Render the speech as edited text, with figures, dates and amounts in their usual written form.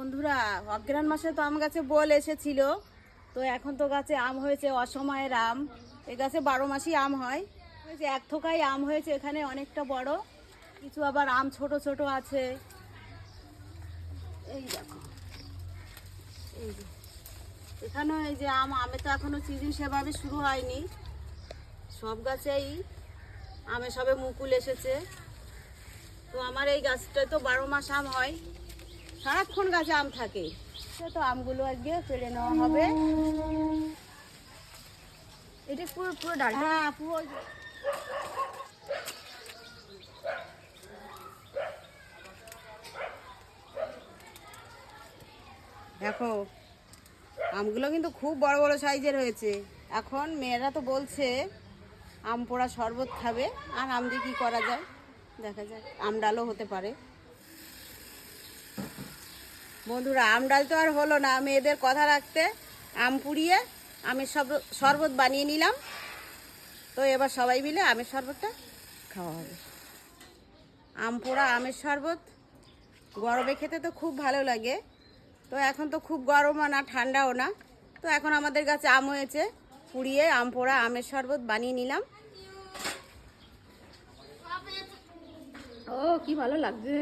বন্ধুরা, অগ্রহায়ণ মাসে তো আম গাছে বোল এসেছিল। তো এখন তো গাছে আম হয়েছে, অসময়ের আম। এই গাছে 12 মাসই আম হয়। ওই যে এক থোকাই আম হয়েছে, এখানে অনেকটা বড়, কিছু আবার আম ছোট ছোট আছে। এই দেখো, এই যে এখানেও এই যে আমে তো এখনো সিজন সেভাবে শুরু হয়নি। সব গাছেই আমে সবে মুকুল এসেছে। তো আমার এই গাছটায় তো 12 মাস আম হয়, সারাক্ষণ গাছে আম থাকে। তো আমগুলো আজকে পেড়ে নেওয়া হবে। এটা পুরো পুরো ডাল। হ্যাঁ, পুরো দেখো, আমগুলো কিন্তু খুব বড় বড় সাইজের হয়েছে। এখন মেয়েরা তো বলছে আম পোড়া শরবত খাবে, আর আম দিয়ে কী করা যায় দেখা যাক। আম ডালও হতে পারে। বন্ধুরা, আম ডাল তো আর হলো না, মেয়েদের কথা রাখতে আম পুড়িয়ে আমের শরবত বানিয়ে নিলাম। তো এবার সবাই মিলে আমের শরবতটা খাওয়া হবে। আম পোড়া আমের শরবত গরমে খেতে তো খুব ভালো লাগে। তো এখন তো খুব গরমও না, ঠান্ডাও না। তো এখন আমাদের কাছে আম হয়েছে, পুড়িয়ে আম পোড়া আমের শরবত বানিয়ে নিলাম। ও কি ভালো লাগছে।